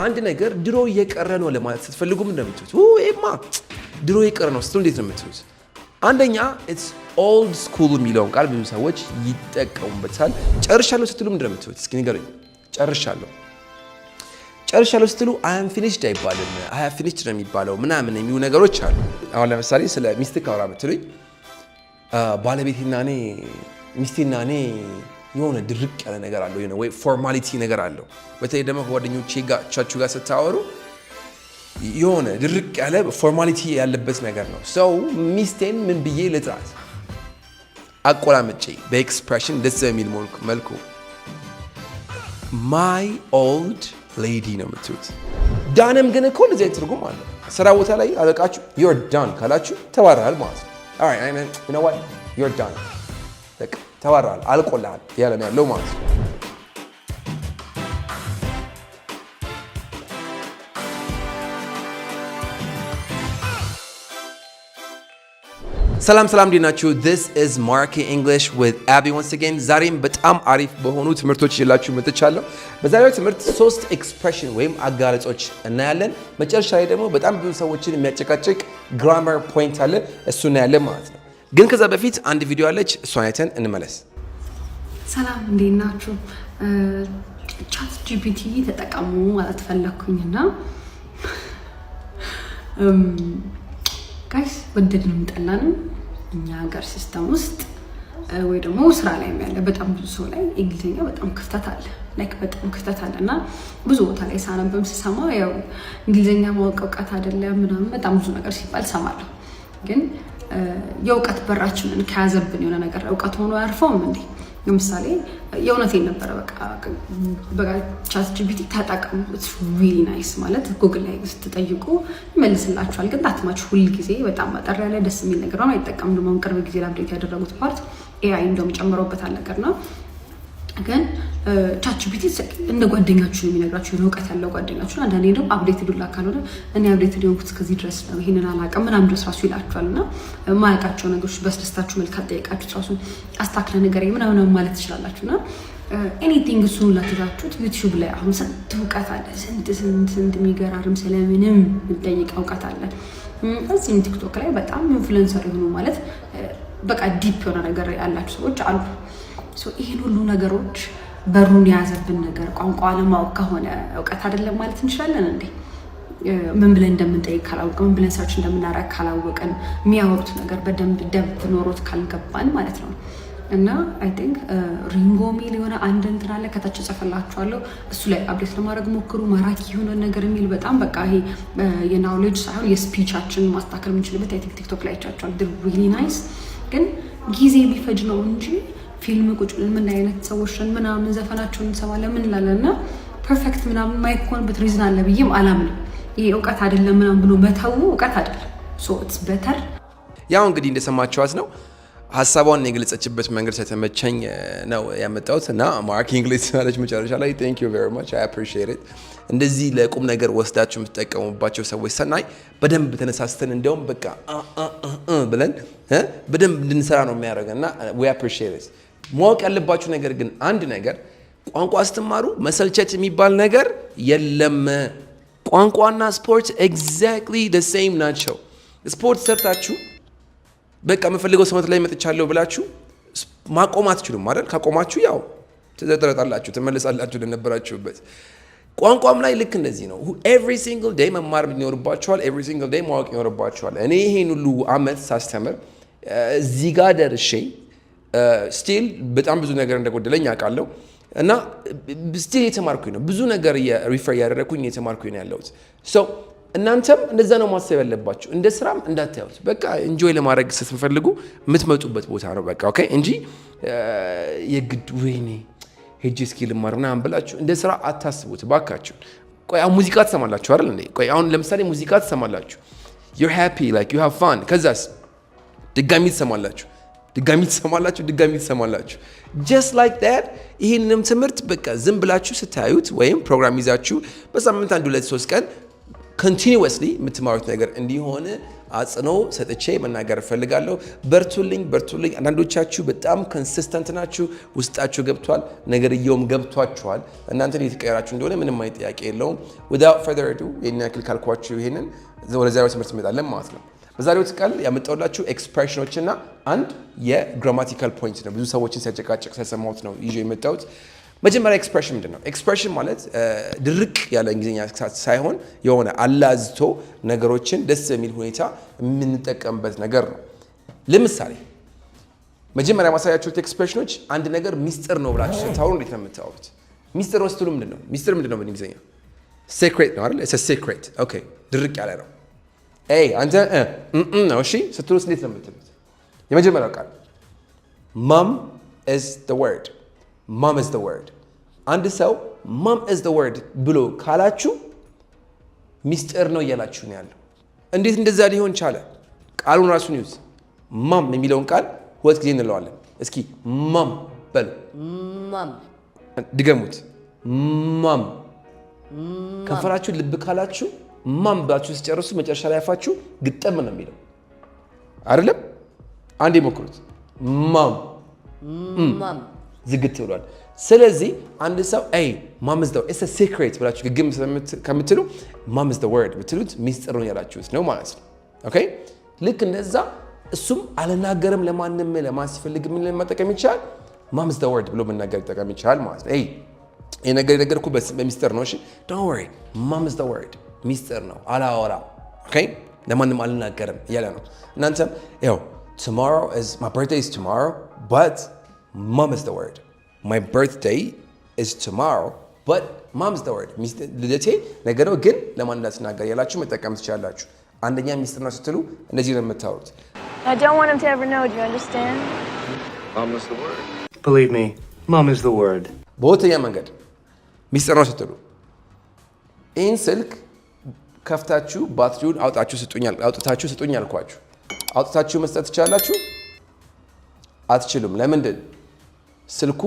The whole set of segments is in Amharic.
አንድ ነገር ድሮ እየቀረ ነው ለማለት ስትፈልጉ ምን እንደምትሉት ኤማ ድሮ እየቀረ ነው ስትሉ እንዴት ነው የምትሉት? አንደኛ it's old school የሚለውን ቃል ብዙ ሰዎች ይጠቀሙበታል። ጨርሻለሁ ስትሉ ምን እንደምትሉት እስኪ ንገሩኝ። ጨርሻለሁ ስትሉ I am finished አይባልም። I have finished ነው የሚባለው ምናምን የሚሉ ነገሮች አሉ። አሁን ለምሳሌ ስለ ሚስት ካወራ ብትሉኝ ባለቤቴና እኔ ሚስቴና እኔ የሆነ ድርቅ ያለ ነገር አለው የሆነ ወይ ፎርማሊቲ ነገር አለው። በተለይ ደግሞ ጓደኞቻችሁ ጋር ስታወሩ የሆነ ድርቅ ያለ ፎርማሊቲ ያለበት ነገር ነው። ሰው ሚስቴን ምን ብዬ ልጥራት? አቆላምጬ በኤክስፕሬሽን ደስ በሚል መልኩ my old lady ነው የምትሉት። ዳንም ግን እኮ እንደዚህ ትርጉም አለ። ስራ ቦታ ላይ አለቃችሁ you're done ካላችሁ ተባረሃል ማለት ነው። alright you know what you're done በቃ ተባረሃል አልቆልሃል ያለም ያለው ማለት ነው። ሰላም እንዴት ናችሁ? This is Marky English with Abby once again. ዛሬም በጣም አሪፍ በሆኑ ትምህርቶች ይላችሁ መጥቻለሁ። በዛሬው ትምህርት 3 ኤክስፕሬሽን ወይም አገላለጾች እናያለን። መጨረሻ ላይ ደግሞ በጣም ብዙ ሰዎችን የሚያጨቃጭቅ ግራመር ፖይንት አለ፣ እሱ እናያለን ማለት ነው። ግን ከዛ በፊት አንድ ቪዲዮ አለች፣ እሷን አይተን እንመለስ። ሰላም እንዴት ናችሁ? ቻት ጂፒቲ ተጠቀሙ ማለት ፈለኩኝና ጋይስ ወደድንም ጠላንም እኛ ሀገር ሲስተም ውስጥ ወይ ደግሞ ስራ ላይ ያለ በጣም ብዙ ሰው ላይ እንግሊዝኛ በጣም ክፍተት አለ። በጣም ክፍተት አለና ብዙ ቦታ ላይ ሳነብም ስሰማ ያው እንግሊዝኛ ማወቅ እውቀት አይደለም ምናምን በጣም ብዙ ነገር ሲባል ሰማለሁ። ግን የእውቀት በራችንን ከያዘብን የሆነ ነገር እውቀት ሆኖ አያርፈውም እንዴ? ለምሳሌ የእውነቴን ነበረ በቃ ቻት ጂፒቲ ተጠቀሙ። it's really nice ማለት ጉግል ላይ ስትጠይቁ ይመልስላችኋል። ግን ታትማች ሁሉ ጊዜ በጣም አጠር ያለ ደስ የሚል ነገር ነው አይጠቀምም። ደግሞ ቅርብ ጊዜ አፕዴት ያደረጉት ፓርት ኤአይ እንደውም ጨምሮበታል ነገር ነው። ግን ቻት ጂፒቲ እንደ ጓደኛችሁ ነው የሚነግራችሁ እውቀት ያለው ጓደኛችሁ። አንዳንዴ ደግሞ አፕዴት ዱላ ካልሆነ እኔ አፕዴት ዲሆንኩት እስከዚህ ድረስ ነው ይሄንን አላውቅም ምናምን ድረስ ራሱ ይላችኋልና ማያውቃቸው ነገሮች በስደስታችሁ መልክ አጠይቃችሁት ራሱ አስተካክለ ነገር ምናምን ማለት ትችላላችሁና ኤኒቲንግ እሱን ላትታችሁት ዩቲዩብ ላይ አሁን ስንት እውቀት አለ። ስንት የሚገራርም ስለምንም የምትጠይቅ እውቀት አለ። እዚህም ቲክቶክ ላይ በጣም ኢንፍሉዌንሰር የሆኑ ማለት በቃ ዲፕ የሆነ ነገር ያላችሁ ሰዎች አሉ። ይሄን ሁሉ ነገሮች በሩን የያዘብን ነገር ቋንቋ ለማወቅ ከሆነ እውቀት አይደለም ማለት እንችላለን እንዴ? ምን ብለን እንደምንጠይቅ ካላወቅን፣ ምን ብለን ሰርች እንደምናረግ ካላወቅን፣ የሚያወሩት ነገር በደንብ ደብት ኖሮት ካልገባን ማለት ነው። እና አይ ቲንክ ሪንጎ ሚል የሆነ አንድ እንትን አለ ከታች ጽፈላችኋለሁ። እሱ ላይ አፕዴት ለማድረግ ሞክሩ። ማራኪ የሆነ ነገር የሚል በጣም በቃ ይሄ የናውሌጅ ሳይሆን የስፒቻችን ማስተካከል የምንችልበት አይ ቲንክ ቲክቶክ ላይ አይቻችኋል። ሪሊ ናይስ። ግን ጊዜ ቢፈጅ ነው እንጂ ፊልም ቁጭ ብለን ምን አይነት ሰዎች ምናምን ዘፈናቸውን እንሰማለን ምን ላለና ፐርፌክት ምናምን ማይኮንበት ሪዝን አለ ብዬም አላምንም። ይሄ እውቀት አይደለም ምናምን ብሎ መተው እውቀት አይደለም። ሶ ኢትስ ቤተር። ያው እንግዲህ እንደሰማችኋት ነው ሐሳቧን የገለጸችበት መንገድ ስለተመቸኝ ነው ያመጣሁት እና ማርክ እንግሊዝ ማለት መጨረሻ ላይ thank you very much I appreciate it። እንደዚህ ለቁም ነገር ወስዳችሁ የምትጠቀሙባቸው ሰዎች ሰናይ በደንብ ተነሳስተን እንደውም በቃ ብለን በደንብ እንድንሰራ ነው የሚያደርገና we appreciate it። ማወቅ ያለባችሁ ነገር ግን አንድ ነገር ቋንቋ ስትማሩ መሰልቸት የሚባል ነገር የለም። ቋንቋና ስፖርት exactly the same ናቸው። ስፖርት ሰርታችሁ በቃ የምፈልገው ሰመት ላይ መጥቻለሁ ብላችሁ ማቆም አትችሉም ማለት ካቆማችሁ ያው ተዘረጣላችሁ ተመለሳላችሁ ለነበራችሁበት። ቋንቋም ላይ ልክ እንደዚህ ነው። every single day መማር ይኖርባችኋል። every single day ማወቅ ይኖርባችኋል። እኔ ይሄን ሁሉ አመት ሳስተምር እዚህ ጋር ደርሼ ስቲል በጣም ብዙ ነገር እንደጎደለኝ አውቃለሁ እና ስቲል የተማርኩኝ ነው። ብዙ ነገር ሪፈር ያደረኩኝ የተማርኩኝ ነው ያለሁት። ሶ እናንተም እንደዛ ነው ማሰብ ያለባችሁ። እንደ ስራም እንዳታዩት። በቃ ኢንጆይ ለማድረግ ስትፈልጉ የምትመጡበት ቦታ ነው በቃ ኦኬ እንጂ የግድ ወይኔ ሄጄ እስኪ ልማር ምናምን ብላችሁ እንደ ስራ አታስቡት ባካችሁ። ቆይ አሁን ሙዚቃ ትሰማላችሁ አይደል እንዴ? ቆይ አሁን ለምሳሌ ሙዚቃ ትሰማላችሁ you're happy like you have fun ከዛስ ድጋሚ ትሰማላችሁ just like that። ይሄንንም ትምህርት በቃ ዝም ብላችሁ ስታዩት ወይም ፕሮግራም ይዛችሁ በሳምንት 1-2-3 ቀን ኮንቲኒየስሊ የምትማሩት ነገር እንዲሆን አጽኖ ሰጥቼ መናገር እፈልጋለሁ። በርቱልኝ። አንዳንዶቻችሁ በጣም ኮንሲስተንት ናችሁ፣ ውስጣችሁ ገብቷል፣ ነገርየውም ገብቷችኋል። እናንተን እየተቀየራችሁ እንደሆነ ምንም አይነት ጥያቄ የለውም። without further ado ይሄን ያክል ካልኳችሁ ይሄንን ወደ ዛሬው ትምህርት እንመጣለን ማለት ነው። በዛሬው ቃል ያመጣሁላችሁ ኤክስፕሬሽኖች እና አንድ የግራማቲካል ፖይንት ነው። ብዙ ሰዎችን ሲያጨቃጨቅ ስለሰማሁት ነው ይዤ የመጣሁት። መጀመሪያ ኤክስፕሬሽን ምንድን ነው? ኤክስፕሬሽን ማለት ድርቅ ያለ እንግሊዝኛ ሳይሆን የሆነ አላዝቶ ነገሮችን ደስ በሚል ሁኔታ የምንጠቀምበት ነገር ነው። ለምሳሌ መጀመሪያ ማሳያችሁት ኤክስፕሬሽኖች አንድ ነገር ሚስጥር ነው ብላችሁ ስታወሩ እንዴት ነው የምታወሩት? ሚስጥር ነው ስትሉ ምንድን ነው? ሚስጥር ምንድን ነው በእንግሊዝኛ? ሴክሬት ነው አይደል? ኢትስ ሴክሬት። ኦኬ፣ ድርቅ ያለ ነው። አንተ ነው እሺ ስትሉት እንዴት ነው የምትሉት? የመጀመሪያው ቃል ማም ኢዝ ዘ ወርድ። ማም ኢዝ ዘ ወርድ። አንድ ሰው ማም ኢዝ ዘ ወርድ ብሎ ካላችሁ ሚስጥር ነው እያላችሁ ነው ያለው። እንዴት እንደዛ ሊሆን ቻለ? ቃሉን ራሱን ይዩት። ማም የሚለውን ቃል ሁለት ጊዜ እንለዋለን። እስኪ ማም በሉ። ማም ድገሙት። ማም ከንፈራችሁ ልብ ካላችሁ ማም ብላችሁ ሲጨርሱ መጨረሻ ላይ አፋችሁ ግጠም ነው የሚለው አይደለም? አንዴ ሞክሩት። ማም ዝግት ብሏል። ስለዚህ አንድ ሰው ማም ኢዝ ዘ ወርድ ኢትስ አ ሲክሬት ብላችሁ ግግም ከምትሉ ማም ኢዝ ዘ ወርድ ብትሉት ሚስጥር ነው ያላችሁት ነው ማለት ነው። ኦኬ፣ ልክ እንደዛ እሱም አልናገርም ለማንም ለማስፈልግ ምን ለማጠቀም ይችላል? ማም ኢዝ ዘ ወርድ ብሎ መናገር ጠቀም ይችላል ማለት ነው። ይሄ ነገር የነገርኩህ በሚስጥር ነው። እሺ ዶንት ወሪ ማም ኢዝ ዘ ወርድ ሚስጥር ነው፣ አላወራም። ኦኬ፣ ለማንም አልናገርም እያለ ነው። እናንተም my birthday is tomorrow but mom is the word. My birthday is tomorrow but mom is the word. ልደቴ ነገ ነው ግን ለማን እንዳትናገር ያላችሁ መጠቀም ትችላላችሁ። አንደኛ ሚስጥር ነው ስትሉ እንደዚህ ነው የምታወሩት። I don't want him to ever know. Do you understand? Mom is the word. Believe me, mom is the word. በሁለተኛ መንገድ ሚስጥር ነው ስትሉ ይህን ስልክ ከፍታችሁ ባትሪውን አውጥታችሁ ስጡኝ አልኳችሁ። አውጥታችሁ መስጠት ትችላላችሁ? አትችሉም። ለምንድን? ስልኩ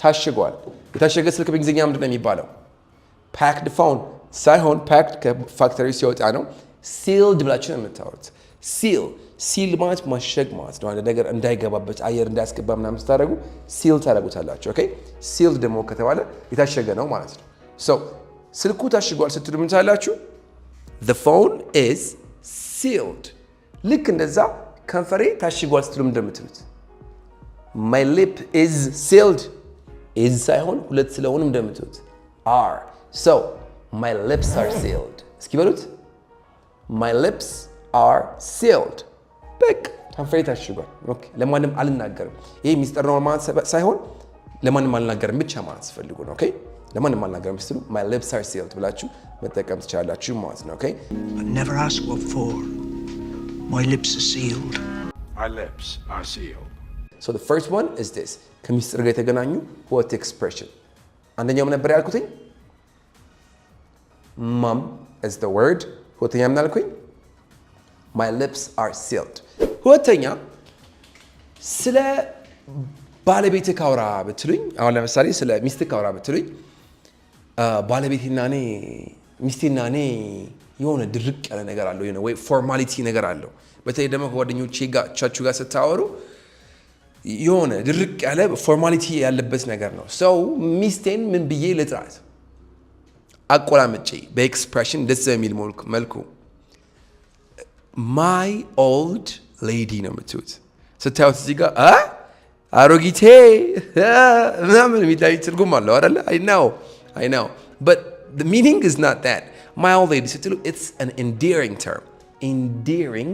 ታሽጓል። የታሸገ ስልክ በእንግሊዝኛ ምንድን ነው የሚባለው? ፓክድ ፎን ሳይሆን ፓክድ ከፋክተሪ ሲወጣ ነው። ሲልድ ብላችሁ ነው የምታወሩት። ሲል ማለት ማሸግ ማለት ነው። አንድ ነገር እንዳይገባበት አየር እንዳያስገባ ምናምን ስታደርጉ ሲል ታደርጉታላችሁ። ኦኬ፣ ሲልድ ደግሞ ከተባለ የታሸገ ነው ማለት ነው። ስልኩ ታሽጓል ስትሉ ምን ትላላችሁ? The phone is sealed. ልክ እንደዛ ከንፈሬ ታሽጓል ስትሉ እንደምትሉት my lip is sealed is ሳይሆን ሁለት ስለሆኑ እንደምትሉት are. So my lips are sealed. እስኪ በሉት my lips are sealed. በቃ ከንፈሬ ታሽጓል። ኦኬ፣ ለማንም አልናገርም። ይሄ ሚስጥር ነው ማለት ሳይሆን ለማንም አልናገርም ብቻ ማለት ፈልጉ ነው። ኦኬ፣ ለማንም አልናገርም ስትሉ my lips are sealed ብላችሁ መጠቀም ትችላላችሁ ማለት ነው። ኦኬ፣ never ask what for. My lips are sealed. My lips are sealed. So the first one is this. ከሚስጥር ጋር የተገናኙ what expression? አንደኛው ነበር ያልኩትኝ mom is the word። ሁለተኛ ምን አልኩኝ? My lips are sealed። ሁለተኛ ስለ ባለቤት ካውራ ብትሉኝ፣ አሁን ለምሳሌ ስለ ሚስት ካውራ ብትሉኝ ባለቤቴና እኔ ሚስቴና እኔ የሆነ ድርቅ ያለ ነገር አለው ወይ ፎርማሊቲ ነገር አለው። በተለይ ደግሞ ከጓደኞቻችሁ ጋር ስታወሩ የሆነ ድርቅ ያለ ፎርማሊቲ ያለበት ነገር ነው። ሰው ሚስቴን ምን ብዬ ልጥራት? አቆላምጬ በኤክስፕሬሽን ደስ በሚል መልኩ ማይ ኦልድ ሌዲ ነው የምትሉት። ስታዩት እዚህ ጋር አሮጊቴ ምናምን የሚታይ ትርጉም አለው አይደለ? I know but the meaning is not that. My old lady ስትሉ it's an endearing term. endearing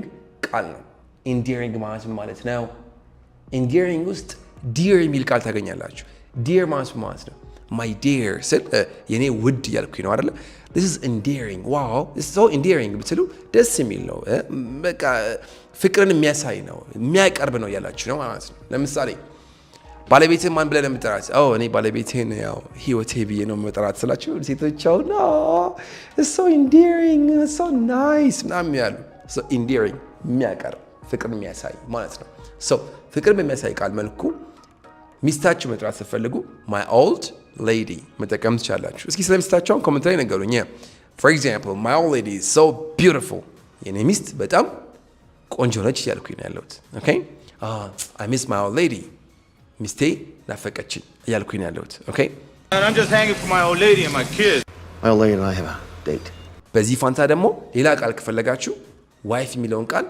ቃል ነው። endearing ማለት ነው። endearing ውስጥ dear የሚል ቃል ታገኛላችሁ። dear ማለት ነው my dear ስል የኔ ውድ እያልኩኝ ነው አይደለ? this is endearing. wow this is so endearing ብትሉ ደስ የሚል ነው። በቃ ፍቅርን የሚያሳይ ነው፣ የሚያቀርብ ነው እያላችሁ ነው ማለት ነው። ለምሳሌ ባለቤትህን ማን ብለህ ነው የምጠራት? እኔ ባለቤቴን ያው ህይወቴ ብዬ ነው የምጠራት ስላችሁ ሴቶች it's so endearing, it's so nice ምናምን ያሉ so endearing የሚያቀርብ ፍቅርን የሚያሳይ ማለት ነው። so ፍቅርን በሚያሳይ ቃል መልኩ ሚስታችሁ መጥራት ስትፈልጉ my old lady መጠቀም ትችላላችሁ። እስኪ ስለ ሚስታችሁ ኮሜንት ላይ ነገሩኝ። for example my old lady is so beautiful የኔ ሚስት በጣም ቆንጆ ነች እያልኩኝ ነው ያለሁት okay I miss my old lady ሚስቴ ናፈቀችኝ እያልኩኝ ነው ያለሁት okay and I'm just hanging for my old lady and my kids My old lady and I have a date. በዚህ ፋንታ ደግሞ ሌላ ቃል ከፈለጋችሁ ዋይፍ የሚለውን ቃል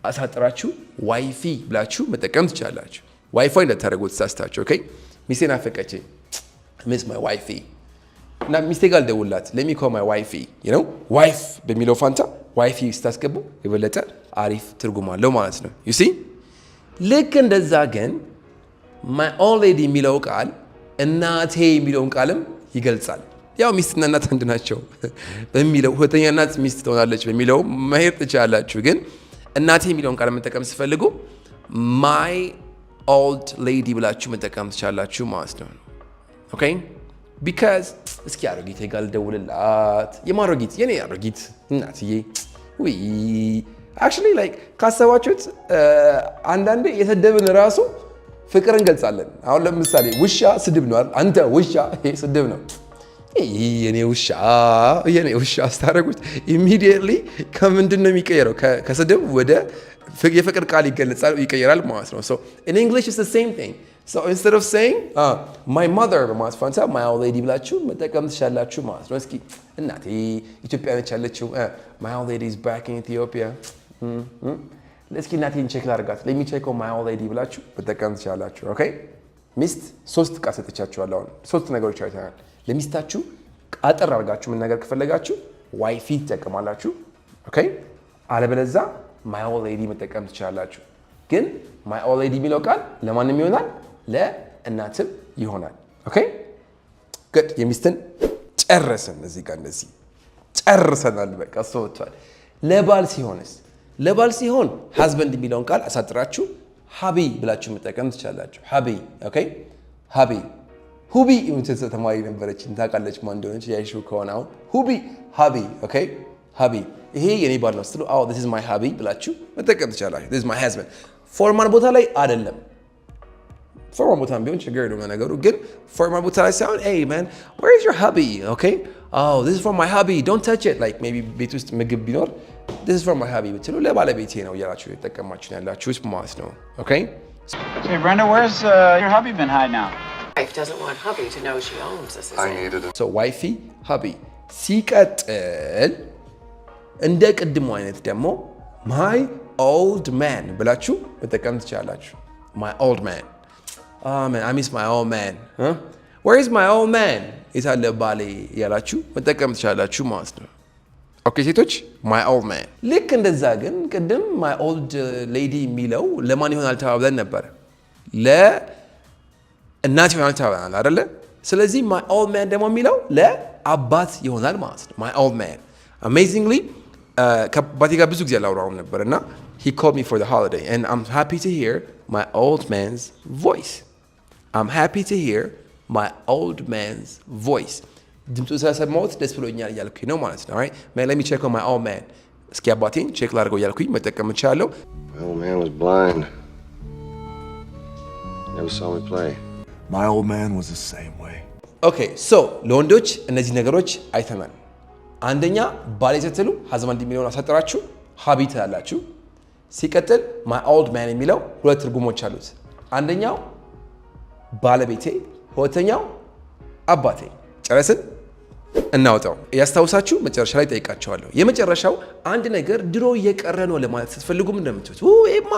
አሳጥራችሁ ዋይፊ ብላችሁ መጠቀም ትችላላችሁ ዋይፋይ እንደታደርጉት ተሳስታችሁ okay ሚስቴ ናፈቀችኝ miss my wifey እና ሚስቴ ጋር ልደውልላት let me call my wifey you know wife በሚለው ፋንታ ዋይፊ ስታስገቡ የበለጠ አሪፍ ትርጉም አለው ማለት ነው you see ልክ እንደዛ ግን my old lady የሚለው ቃል እናቴ የሚለውን ቃልም ይገልጻል ያው ሚስትና እናት አንድ ናቸው በሚለው ሁለተኛ እናት ሚስት ትሆናለች በሚለው መሄድ ትችላላችሁ ግን እናቴ የሚለውን ቃል መጠቀም ሲፈልጉ my old lady ብላችሁ መጠቀም ትችላላችሁ ማለት ነው okay because እስኪ አሮጊቴ ጋር ልደውልላት የማሮጊት የኔ አሮጊት እናትዬ ወይ actually like ካሰባችሁት አንዳንዴ የሰደብን ራሱ ፍቅር እንገልጻለን አሁን ለምሳሌ ውሻ ስድብ ነው አይደል አንተ ውሻ ይሄ ስድብ ነው የኔ ውሻ አስታረጉት immediately ከምንድን ነው የሚቀየረው ከስድብ ወደ የፍቅር ቃል ይቀየራል ማለት ነው so in English it's the same thing so instead of saying my mother በማለት ፋንታ my old lady ብላችሁ መጠቀም ትችላላችሁ ማለት ነው እስኪ እናቴ ኢትዮጵያ ነች ያለችው my old lady is back in Ethiopia እስኪ እናቴን ቼክ ላድርጋት let me check on my old lady ብላችሁ መጠቀም ትችላላችሁ okay ሚስት ሶስት ቃል ሰጥቻችኋለሁ አሁን ሶስት ነገሮች አይተናል ለሚስታችሁ ቃጠር አድርጋችሁ ምን ነገር ከፈለጋችሁ ዋይፊ ትጠቀማላችሁ ኦኬ አለበለዛ my old lady መጠቀም ትችላላችሁ ግን my old lady የሚለው ቃል ለማንም ይሆናል ለእናትም ይሆናል ኦኬ good የሚስትን ጨረሰን እዚህ ጋር እንደዚህ ጨርሰናል በቃ ሶቷል ለባል ሲሆን husband የሚለውን ቃል አሳጥራችሁ ሀቢ ብላችሁ መጠቀም ትችላላችሁ ሀቢ ኦኬ ሀቢ ሁቢ የምትሰጥ ተማሪ ነበረች ታውቃለች ማን እንደሆነች ያይሽው ከሆነ አሁን ሁቢ ሀቢ ኦኬ ሀቢ ይሄ የኔ ባል ነው ስትሉ this is my hubby ብላችሁ መጠቀም ትችላላችሁ this is my husband ፎርማል ቦታ ላይ አይደለም ፎርማል ቦታ ቢሆን ችግር የለውም ነገሩ ግን ፎርማል ቦታ ላይ ሳይሆን hey man where is your hubby okay this is for my hubby don't touch it like maybe ቤት ውስጥ ምግብ ቢኖር this is for my hubby ብትሉ ለባለቤቴ ነው እያላችሁ የተጠቀማችሁ ያላችሁስ ማለት ነው okay Hey Brenda, where's your hubby been hiding out? Wife doesn't want hubby to know she owns this. I needed it. So wifey, hubby. ሲቀጥል እንደ ቅድሙ አይነት ደግሞ my old man ብላችሁ መጠቀም ትችላላችሁ my old man man I miss my old man where is my old man የታለ ባሌ ያላችሁ መጠቀም ትችላላችሁ ማለት ነው ኦኬ ሴቶች my old man ልክ እንደዛ ግን ቅድም my old lady የሚለው ለማን ይሆናል ተባብለን ነበር ለእናት ይሆናል ተባብለናል አይደለ ስለዚህ my old man ደግሞ የሚለው ለአባት ይሆናል ማለት ነው my old man amazingly ከአባቴ ጋር ብዙ ጊዜ አላወራሁም ነበር እና he called me for the holiday and I'm happy to hear my old man's voice I'm happy to hear my old man's voice ድምፁ ስለሰማሁት ደስ ብሎኛል እያልኩኝ ነው ማለት ነው alright man let me check on my old man እስኪ አባቴን ቼክ ላድርገው እያልኩኝ መጠቀም እችላለሁ My old man was blind. Never saw me play. My old man was the same way. okay so ለወንዶች እነዚህ ነገሮች አይተናል አንደኛ ባሌ ስትሉ husband የሚለውን አሳጥራችሁ hubby ትላላችሁ ሲቀጥል my old man የሚለው ሁለት ትርጉሞች አሉት አንደኛው ባለቤቴ ሁለተኛው አባቴ ጨረስን እናውጣው ያስታውሳችሁ መጨረሻ ላይ ጠይቃቸዋለሁ የመጨረሻው አንድ ነገር ድሮ እየቀረ ነው ለማለት ስትፈልጉ ምን እንደምትሉት ኤማ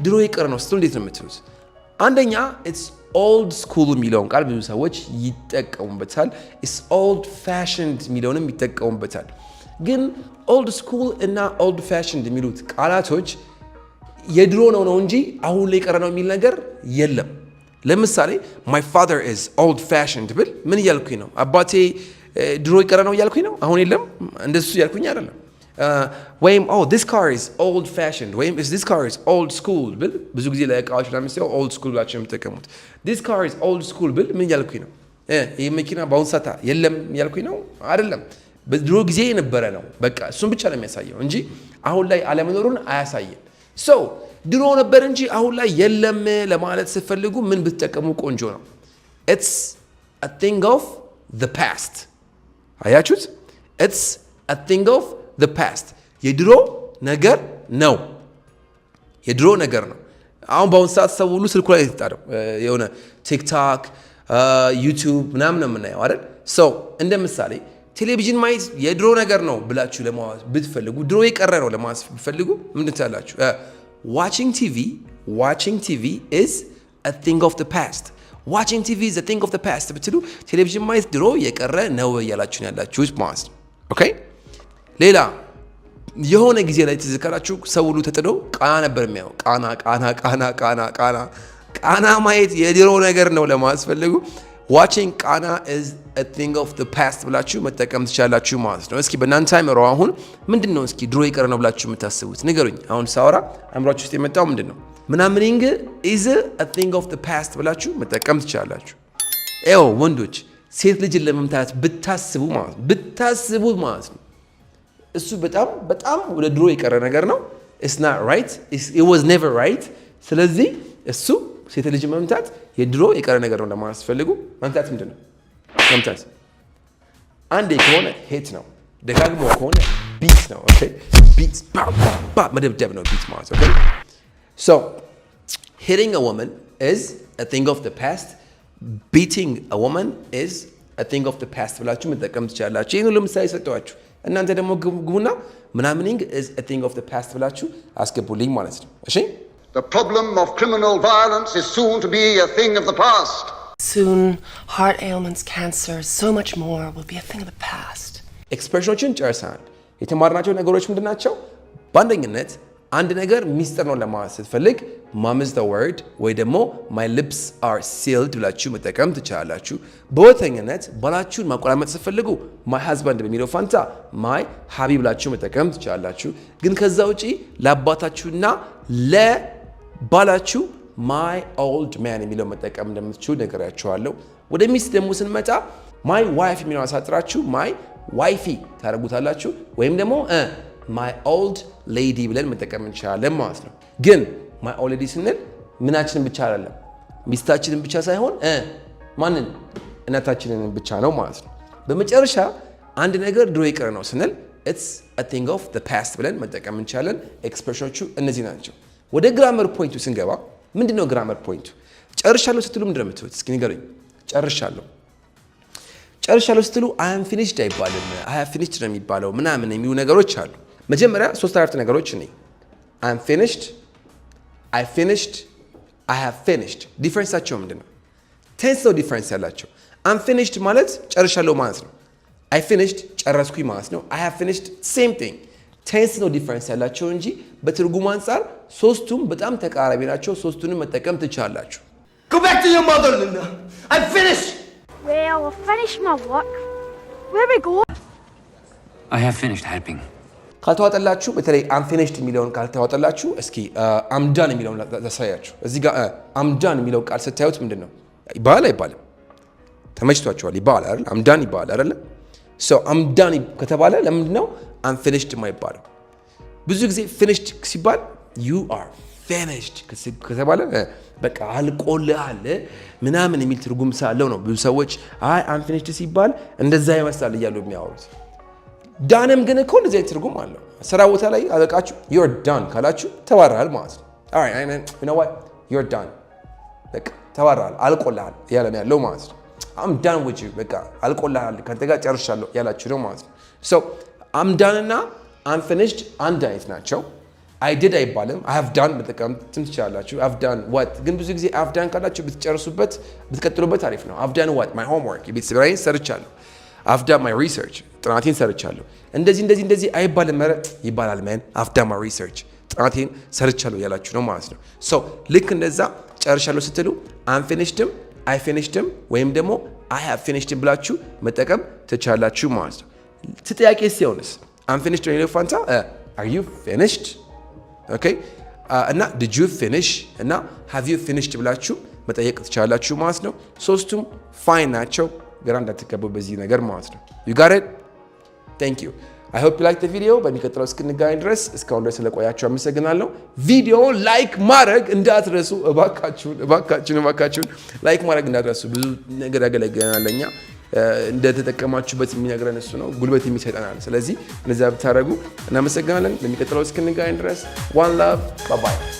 ድሮ እየቀረ ነው ስትሉ እንዴት ነው የምትሉት አንደኛ it's old school የሚለውን ቃል ብዙ ሰዎች ይጠቀሙበታል it's old fashioned የሚለውንም ይጠቀሙበታል ግን old school እና old fashioned የሚሉት ቃላቶች የድሮ ነው እንጂ አሁን ላይ ቀረ ነው የሚል ነገር የለም ለምሳሌ my father is old fashioned ብል ምን እያልኩኝ ነው አባቴ ድሮ ይቀረ ነው እያልኩኝ ነው አሁን የለም እንደሱ እያልኩኝ አይደለም ወይም this car is old fashioned ወይም this car is old school ብል ብዙ ጊዜ ለእቃዎች ለምሳሌ old school ብላችሁ የምትጠቀሙት this car is old school ብል ምን እያልኩኝ ነው ይሄ መኪና በአሁን ሰዓት የለም እያልኩኝ ነው አይደለም በድሮ ጊዜ የነበረ ነው በቃ እሱን ብቻ ነው የሚያሳየው እንጂ አሁን ላይ አለመኖሩን አያሳየም so ድሮ ነበር እንጂ አሁን ላይ የለም ለማለት ስትፈልጉ ምን ብትጠቀሙ ቆንጆ ነው it's a thing of the past አያችሁት it's a thing of the past የድሮ ነገር ነው። የድሮ ነገር ነው። አሁን በአሁን ሰዓት ሰው ሁሉ ስልኩ ላይ የተጣደው የሆነ ቲክቶክ ዩቲዩብ ምናምን ነው የምናየው አይደል? ሰው እንደ ምሳሌ ቴሌቪዥን ማየት የድሮ ነገር ነው ብላችሁ ለማዋዝ ብትፈልጉ ድሮ የቀረ ነው ለማዋዝ ብትፈልጉ ምንድን ትላላችሁ? watching TV is a thing of the past. watching TV is a thing of the past ብትሉ ቴሌቪዥን ማየት ድሮ የቀረ ነው እያላችሁ ያላችሁት ማለት ነው። ኦኬ ሌላ የሆነ ጊዜ ላይ ትዝ ካላችሁ ሰው ሁሉ ተጥዶ ቃና ነበር የሚያየው። ቃና ማየት የድሮ ነገር ነው ለማስፈልጉ watching ቃና is a thing of the past ብላችሁ መጠቀም ትችላላችሁ ማለት ነው። እስኪ በእናንተ አይምሮ አሁን ምንድነው እስኪ ድሮ የቀረ ነው ብላችሁ የምታስቡት ንገሩኝ። አሁን ሳወራ አይምሮአችሁ ውስጥ የመጣው ምንድነው? ምናምኒንግ is a thing of the past ብላችሁ መጠቀም ትችላላችሁ። ወንዶች ሴት ልጅን ለመምታት ብታስቡ ማለት ነው እሱ በጣም ወደ ድሮ የቀረ ነገር ነው። it's not right, it was never right። ስለዚህ እሱ ሴት ልጅ መምታት የድሮ የቀረ ነገር ነው ለማስፈልጉ መምታት ምንድነው? መምታት አንዴ ከሆነ ሄት ነው፣ ደጋግሞ ከሆነ ቢት ነው። ኦኬ ቢት መደብደብ ነው ቢት ማለት። ኦኬ so hitting a woman is a thing of the past, beating a woman is a thing of the past ብላችሁ መጠቀም ትችላላችሁ። ይሄን ሁሉ ምሳሌ ሰጠኋችሁ። እናንተ ደግሞ ግቡና ምናምኒንግ is a thing of the past ብላችሁ አስገቡልኝ ማለት ነው። እሺ The problem of criminal violence is soon to be a thing of the past. Soon, heart ailments, cancer, so much more will be a thing of the past. ኤክስፕሬሽኖችን ጨርሰናል። የተማርናቸው ነገሮች ምንድን ናቸው? በአንደኝነት አንድ ነገር ሚስጥር ነው ለማለት ስትፈልግ ማምዝ the word ወይ ደግሞ my lips are sealed ብላችሁ መጠቀም ትችላላችሁ። በሁለተኝነት ባላችሁን ማቆራመጥ ስትፈልጉ my husband በሚለው ፋንታ my hubby ብላችሁ መጠቀም ትችላላችሁ። ግን ከዛ ውጪ ለአባታችሁና ለባላችሁ my old man የሚለው መጠቀም እንደምትችሉ ነገራችኋለሁ። ወደ ሚስት ደግሞ ስንመጣ my wife የሚለው አሳጥራችሁ my wifey ታደርጉታላችሁ ወይም ደግሞ my old lady ብለን መጠቀም እንችላለን ማለት ነው። ግን my old lady ስንል ምናችንን ብቻ አይደለም፣ ሚስታችንን ብቻ ሳይሆን ማንን እናታችንን ብቻ ነው ማለት ነው። በመጨረሻ አንድ ነገር ድሮ የቀረ ነው ስንል it's a thing of the past ብለን መጠቀም እንችላለን። ኤክስፕሬሽኖቹ እነዚህ ናቸው። ወደ ግራመር ፖይንቱ ስንገባ ምንድነው ግራመር ፖይንቱ? ጨርሻለሁ ስትሉ ምንድነው የምትሉት? እስኪ ንገሩኝ። ጨርሻለሁ ስትሉ I am finished አይባልም፣ I have finished ነው የሚባለው ምናምን የሚሉ ነገሮች አሉ። መጀመሪያ ሶስት አራት ነገሮች ነኝ። I am finished, I finished, I have finished። ዲፈረንሳቸው ምንድነው? ቴንስ ነው ዲፈረንስ ያላቸው። I'm finished ማለት ጨርሻለሁ ማለት ነው። I finished ጨረስኩኝ ማለት ነው። I have finished same thing። ቴንስ ነው ዲፈረንስ ያላቸው እንጂ በትርጉም አንጻር ሶስቱም በጣም ተቃራቢ ናቸው። ሶስቱንም መጠቀም ትችላላችሁ። Go back to your mother, Linda. I'm finished. Well, I've finished my work. Where we go? I have finished helping. ካልተዋጠላችሁ በተለይ I'm finished የሚለውን ካልተዋጠላችሁ እስኪ I'm done የሚለውን ላሳያችሁ። እዚህ ጋር I'm done የሚለው ቃል ስታዩት ምንድነው? ይባላል አይባልም? ተመችቷችኋል? ይባላል አይደል? I'm done ይባላል አይደል? so I'm done ከተባለ ለምንድን ነው I'm finished የማይባለው? ብዙ ጊዜ finished ሲባል you are finished ከተባለ በቃ አልቆልሃል ምናምን የሚል ትርጉም ስላለው ነው ብዙ ሰዎች አይ I'm finished ሲባል እንደዛ ይመስላል እያሉ የሚያወሩት። ዳንም ግን እኮ እንደዚህ ትርጉም አለው። ስራ ቦታ ላይ አለቃችሁ you're done ካላችሁ ተባረሃል ማለት ነው። all right you know what you're done በቃ ተባረሃል አልቆልሃል እያለ ነው ያለው ማለት ነው። I'm done with you በቃ አልቆልሃል ካንተ ጋር ጨርሻለሁ ያላችሁ ነው ማለት ነው። so I'm done እና I'm finished አንድ አይነት ናቸው። I did አይባልም። I have done በጠቀም ትችላላችሁ። I've done what ግን ብዙ ጊዜ I've done ካላችሁ ብትጨርሱበት ብትቀጥሉበት አሪፍ ነው። I've done what my homework የቤት ስራዬን ሰርቻለሁ። I've done my research ጥናቴን ሰርቻለሁ። እንደዚህ አይባልም። መረጥ ይባላል man I've done my research ጥናቴን ሰርቻለሁ ያላችሁ ነው ማለት ነው። so ልክ እንደዛ ጨርሻለሁ ስትሉ I'm finishedም I finishedም ወይም ደግሞ I have finished ብላችሁ መጠቀም ትችላላችሁ ማለት ነው። ጥያቄ ሲሆንስ I'm finished ነው ፋንታ are you finished okay እና did you finish እና have you finished ብላችሁ መጠየቅ ትችላላችሁ ማለት ነው። ሶስቱም ፋይን ናቸው። ግራ እንዳትከቡ በዚህ ነገር ማለት ነው። you got it thank you I hope you like the video በሚቀጥለው እስክንገናኝ ድረስ እስካሁን ድረስ ስለቆያችሁ አመሰግናለሁ። ቪዲዮ ላይክ ማድረግ እንዳትረሱ እባካችሁን ላይክ ማድረግ እንዳትረሱ። ብዙ ነገር ያገለግለናል ለኛ እንደተጠቀማችሁበት የሚነግረን እሱ ነው። ጉልበት የሚሰጠናል። ስለዚህ እንደዛ ብታደርጉ እናመሰግናለን። ለሚቀጥለው እስክንገናኝ ድረስ one love, bye bye.